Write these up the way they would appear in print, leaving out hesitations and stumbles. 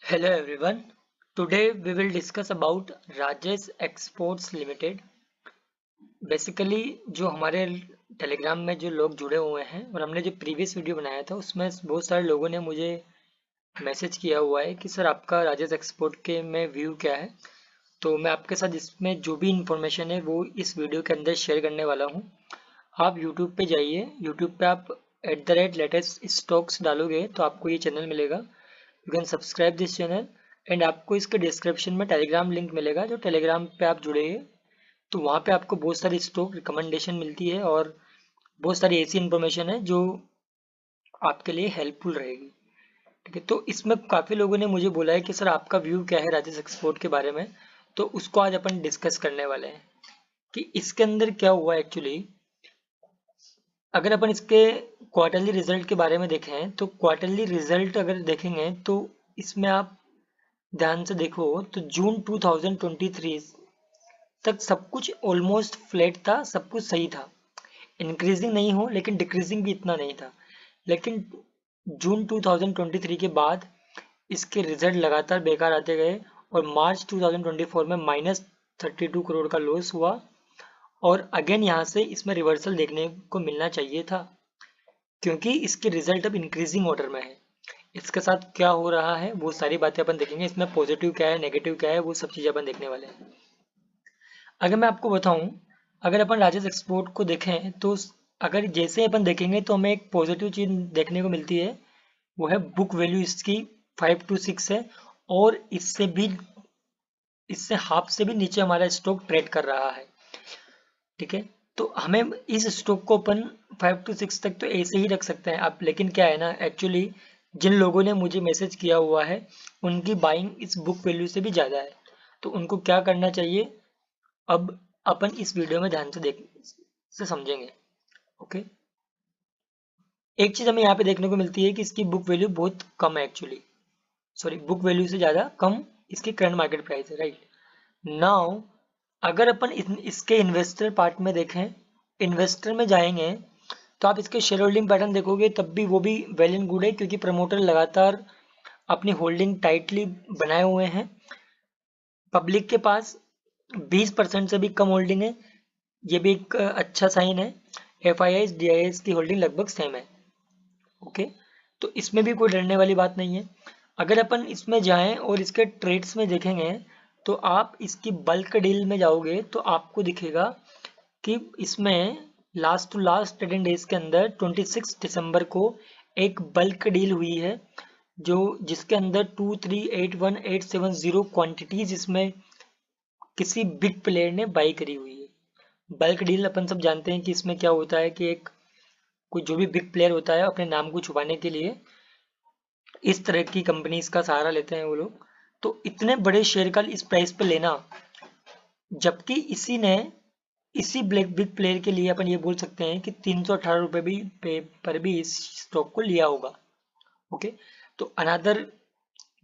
Hello everyone. Today we will discuss about Rajesh Exports Limited. Basically जो हमारे Telegram में जो लोग जुड़े हुए हैं और हमने जो प्रीवियस वीडियो बनाया था उसमें बहुत सारे लोगों ने मुझे मैसेज किया हुआ है कि सर आपका राजेश एक्सपोर्ट के में व्यू क्या है। तो मैं आपके साथ इसमें जो भी इंफॉर्मेशन है वो इस वीडियो के अंदर शेयर करने वाला हूँ। आप यूट्यूब पे जाइए, यूट्यूब पे आप @लेटेस्ट स्टॉक्स डालोगे तो आपको ये चैनल मिलेगा। You can subscribe this channel and आपको इसके डिस्क्रिप्शन में टेलीग्राम लिंक मिलेगा। जो टेलीग्राम पे आप जुड़ेंगे तो वहाँ पे आपको बहुत सारी स्टॉक रिकमेंडेशन मिलती है और बहुत सारी ऐसी इन्फॉर्मेशन है जो आपके लिए हेल्पफुल रहेगी। ठीक है, तो इसमें काफ़ी लोगों ने मुझे बोला है कि सर आपका व्यू क्या है राजेश एक्सपोर्ट के बारे में। तो उसको आज अपन डिस्कस करने वाले हैं कि इसके अंदर क्या हुआ एक्चुअली। अगर अपन इसके क्वार्टरली रिजल्ट के बारे में देखें तो क्वार्टरली रिजल्ट अगर देखेंगे तो इसमें आप ध्यान से देखो तो जून 2023 तक सब कुछ ऑलमोस्ट फ्लैट था, सब कुछ सही था। इंक्रीजिंग नहीं हो लेकिन डिक्रीजिंग भी इतना नहीं था। लेकिन जून 2023 के बाद इसके रिजल्ट लगातार बेकार आते गए और मार्च 2024 में -32 करोड़ का लॉस हुआ और अगेन यहाँ से इसमें रिवर्सल देखने को मिलना चाहिए था क्योंकि इसके रिजल्ट अब इंक्रीजिंग ऑर्डर में है। इसके साथ क्या हो रहा है वो सारी बातें अपन देखेंगे, इसमें पॉजिटिव क्या है नेगेटिव क्या है वो सब चीज़ें अपन देखने वाले हैं। अगर मैं आपको बताऊं, अगर अपन राजेश एक्सपोर्ट को देखें तो अगर जैसे अपन देखेंगे तो हमें एक पॉजिटिव चीज़ देखने को मिलती है, वो है बुक वैल्यू इसकी 5 to 6 है और इससे हाफ से भी नीचे हमारा स्टॉक ट्रेड कर रहा है। ठीक है, तो हमें इस स्टॉक को अपन 5 to 6 तक तो ऐसे ही रख सकते हैं अब। लेकिन क्या है ना एक्चुअली, जिन लोगों ने मुझे मैसेज किया हुआ है उनकी बाइंग इस बुक वैल्यू से भी ज़्यादा है, तो उनको क्या करना चाहिए अब अपन इस वीडियो में ध्यान से देख से समझेंगे। ओके, एक चीज़ हमें यहाँ पे देखने को मिलती है कि इसकी बुक वैल्यू बहुत कम है एक्चुअली, सॉरी बुक वैल्यू से ज़्यादा कम इसकी करंट मार्केट प्राइस है, राइट। नाउ अगर अपन इसके इन्वेस्टर पार्ट में देखें, इन्वेस्टर में जाएंगे तो आप इसके शेयर होल्डिंग पैटर्न देखोगे तब भी वो भी वेल एंड गुड है क्योंकि प्रमोटर लगातार अपनी होल्डिंग टाइटली बनाए हुए हैं। पब्लिक के पास 20% से भी कम होल्डिंग है, ये भी एक अच्छा साइन है। FIIs DIS की होल्डिंग लगभग सेम है। ओके, तो इसमें भी कोई डरने वाली बात नहीं है। अगर अपन इसमें जाएं और इसके ट्रेड्स में देखेंगे तो आप इसकी बल्क डील में जाओगे तो आपको दिखेगा कि इसमें last to last trading days के अंदर 26 दिसंबर को एक बल्क डील हुई है जो जिसके अंदर 2381870 क्वांटिटीज इसमें किसी बिग प्लेयर ने बाई करी हुई है। बल्क डील अपन सब जानते हैं कि इसमें क्या होता है कि एक कोई जो भी बिग प्लेयर होता है अपने नाम को छुपाने के लिए इस तरह की कंपनीज का सहारा लेते हैं वो लोग। तो इतने बड़े शेयर का इस प्राइस पे लेना, जबकि इसी ने इसी ब्लैक बिग प्लेयर के लिए अपन ये बोल सकते हैं कि 318 रुपये भी पे पर भी इस स्टॉक को लिया होगा। ओके, तो अनदर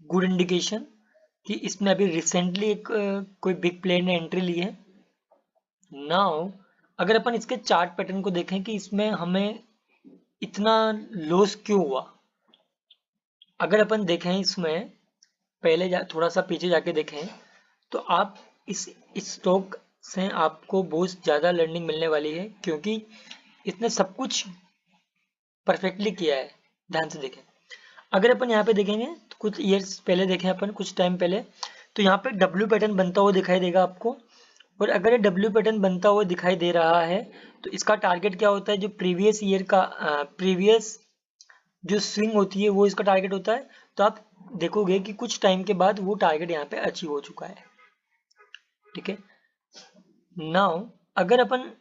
गुड इंडिकेशन कि इसमें अभी रिसेंटली एक कोई बिग प्लेयर ने एंट्री ली है। नाउ अगर अपन इसके चार्ट पैटर्न को देखें कि इसमें हमें इतना लॉस क्यों हुआ। अगर अपन देखें इसमें पहले थोड़ा सा पीछे जाके देखें तो आप इस स्टॉक से आपको बहुत ज़्यादा लर्निंग मिलने वाली है क्योंकि इसने सब कुछ परफेक्टली किया है। ध्यान से देखें, अगर अपन यहाँ पे देखेंगे तो कुछ ईयर्स पहले देखें अपन कुछ टाइम पहले, तो यहाँ पे डब्ल्यू पैटर्न बनता हुआ दिखाई देगा आपको। और अगर ये डब्ल्यू पैटर्न बनता हुआ दिखाई दे रहा है तो इसका टारगेट क्या होता है, जो प्रीवियस ईयर का प्रीवियस जो स्विंग होती है वो इसका टारगेट होता है। तो आप देखोगे कि कुछ टाइम के बाद वो टारगेट यहाँ पे अचीव हो चुका है। ठीक है, नाउ अगर अपन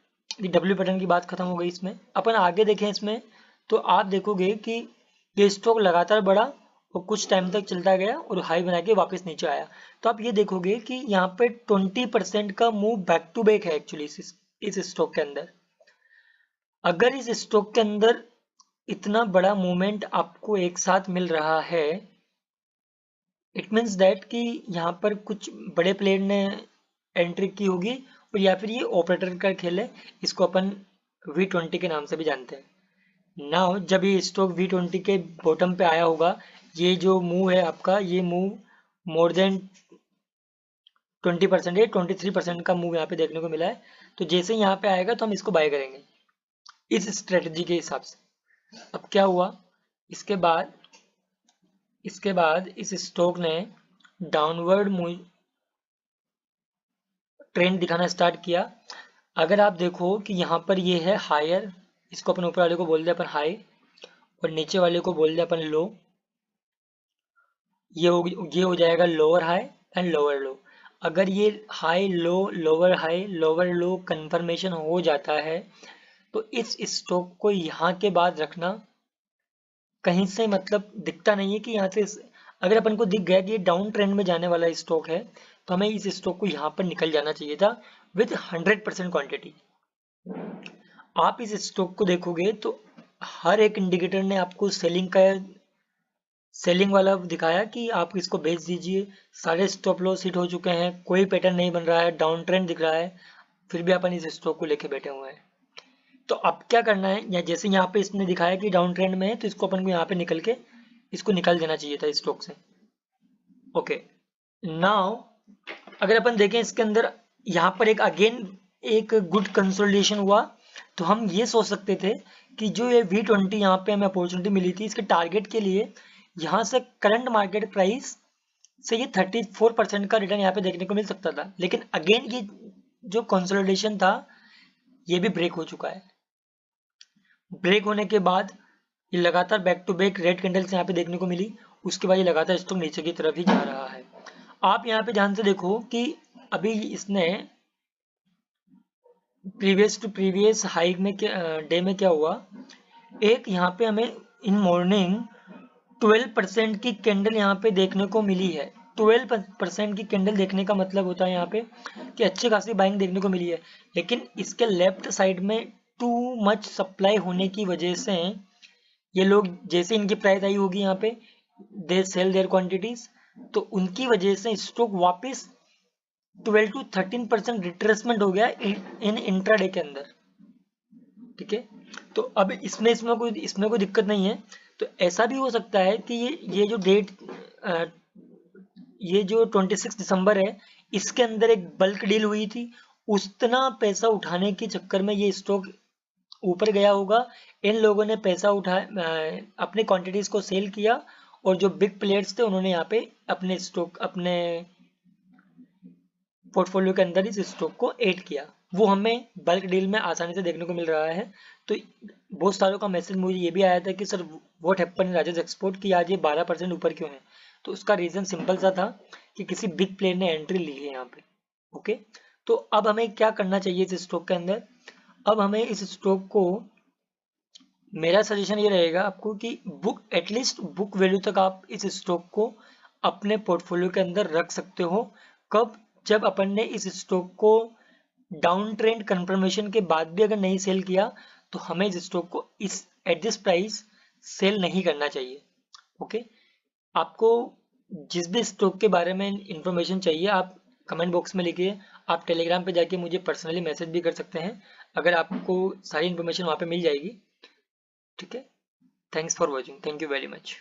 डब्ल्यू पैटर्न की बात खत्म हो गई, इसमें अपन आगे देखें इसमें तो आप देखोगे कि ये स्टॉक लगातार बढ़ा और कुछ टाइम तक चलता गया और हाई बना के वापस नीचे आया। तो आप ये देखोगे कि यहाँ पे 20% का मूव बैक टू बैक है एक्चुअली इस स्टॉक के अंदर। अगर इस स्टॉक के अंदर इतना बड़ा मूवमेंट आपको एक साथ मिल रहा है, इट मीन्स दैट कि यहाँ पर कुछ बड़े प्लेयर ने एंट्री की होगी और या फिर ये ऑपरेटर का खेल है। इसको अपन V20 के नाम से भी जानते हैं। नाउ जब ये स्टॉक V20 के बॉटम पे आया होगा, ये जो मूव है आपका, ये मूव मोर देन 20% 23% का मूव यहाँ पे देखने को मिला है। तो जैसे यहाँ पे आएगा तो हम इसको बाय करेंगे इस स्ट्रेटजी के हिसाब से। अब क्या हुआ, इसके बाद इस स्टॉक ने डाउनवर्ड ट्रेंड दिखाना स्टार्ट किया। अगर आप देखो कि यहाँ पर ये है हायर, इसको अपन ऊपर वाले को बोल दे अपन हाई और नीचे वाले को बोल दे अपन लो। ये हो जाएगा लोअर हाई एंड लोअर लो। अगर ये हाई लो लोअर लो कंफर्मेशन हो जाता है तो इस स्टॉक को यहाँ के बाद रखना। कहीं से मतलब दिखता नहीं है कि यहाँ से अगर अपन को दिख गया कि ये डाउन ट्रेंड में जाने वाला स्टॉक है तो हमें इस स्टॉक को यहाँ पर निकल जाना चाहिए था विद 100% क्वांटिटी। आप इस स्टॉक को देखोगे तो हर एक इंडिकेटर ने आपको सेलिंग वाला दिखाया कि आप इसको बेच दीजिए। सारे स्टॉप लॉस हिट हो चुके हैं, कोई पैटर्न नहीं बन रहा है, डाउन ट्रेंड दिख रहा है, फिर भी अपन इस स्टॉक को लेके बैठे हुए हैं। तो अब क्या करना है, या जैसे यहाँ पे इसने दिखाया कि डाउन ट्रेंड में है तो इसको अपन को यहाँ पे इसको निकल देना चाहिए था स्टॉक से। ओके, नाउ अगर अपन देखें इसके अंदर यहाँ पर एक गुड कंसोलिडेशन हुआ तो हम ये सोच सकते थे कि जो ये V20 यहाँ पे हमें अपॉर्चुनिटी मिली थी इसके टारगेट के लिए, यहाँ से करंट मार्केट प्राइस से ये 34% का रिटर्न यहाँ पे देखने को मिल सकता था। लेकिन अगेन ये जो कंसोलिडेशन था ये भी ब्रेक हो चुका है। ब्रेक होने के बाद ये लगातार back to back red candles यहाँ पे देखने को मिली, उसके बाद ये लगातार स्टॉक नीचे की तरफ ही जा रहा है। आप यहाँ पे ध्यान से देखो कि अभी इसने प्रीवियस टू प्रीवियस हाई में डे में क्या हुआ, एक यहाँ पे हमें इन मॉर्निंग 12% की कैंडल यहाँ पे देखने को मिली है। 12% की कैंडल देखने का मतलब होता है यहाँ पे कि अच्छी खासी बाइंग देखने को मिली है। लेकिन इसके लेफ्ट साइड में टू मच सप्लाई होने की वजह से ये लोग जैसे इनकी प्राइस आई होगी यहाँ पे दे सेल देयर क्वांटिटीज, तो उनकी वजह से स्टॉक वापस 12 to 13% रिट्रेसमेंट हो गया इन इंट्राडे के अंदर। ठीक है, तो अब इसमें कोई दिक्कत नहीं है। तो ऐसा भी हो सकता है कि ये जो डेट ये जो 26 दिसंबर है इसके अंदर एक बल्क डील हुई थी, उतना पैसा उठाने के चक्कर में ये स्टॉक ऊपर गया होगा। इन लोगों ने पैसा अपने क्वांटिटीज को सेल किया और जो बिग प्लेयर्स थे उन्होंने यहाँ पे अपने पोर्टफोलियो के अंदर इस स्टॉक को ऐड किया। वो हमें बल्क डील में आसानी से देखने को मिल रहा है। तो बहुत सारों का मैसेज मुझे ये भी आया था कि sir what happen in Rajesh export की आज ये 12% ऊपर क्यों है। तो उसका रीजन सिंपल सा था कि किसी बिग प्लेयर ने एंट्री ली है यहाँ पे। ओके, तो अब हमें क्या करना चाहिए इस स्टॉक के अंदर। अब हमें इस स्टॉक को, मेरा सजेशन ये रहेगा आपको कि एटलीस्ट बुक वैल्यू तक आप इस स्टॉक को अपने पोर्टफोलियो के अंदर रख सकते हो। कब, जब अपन ने इस स्टॉक को डाउन ट्रेंड कंफर्मेशन के बाद भी अगर नहीं सेल किया तो हमें इस स्टॉक को एट दिस प्राइस सेल नहीं करना चाहिए। ओके, आपको जिस भी स्टॉक के बारे में इंफॉर्मेशन चाहिए आप कमेंट बॉक्स में लिखिए। आप टेलीग्राम पे जाके मुझे पर्सनली मैसेज भी कर सकते हैं, अगर आपको सारी इन्फॉर्मेशन वहाँ पे मिल जाएगी। ठीक है, thanks for watching, thank you very much.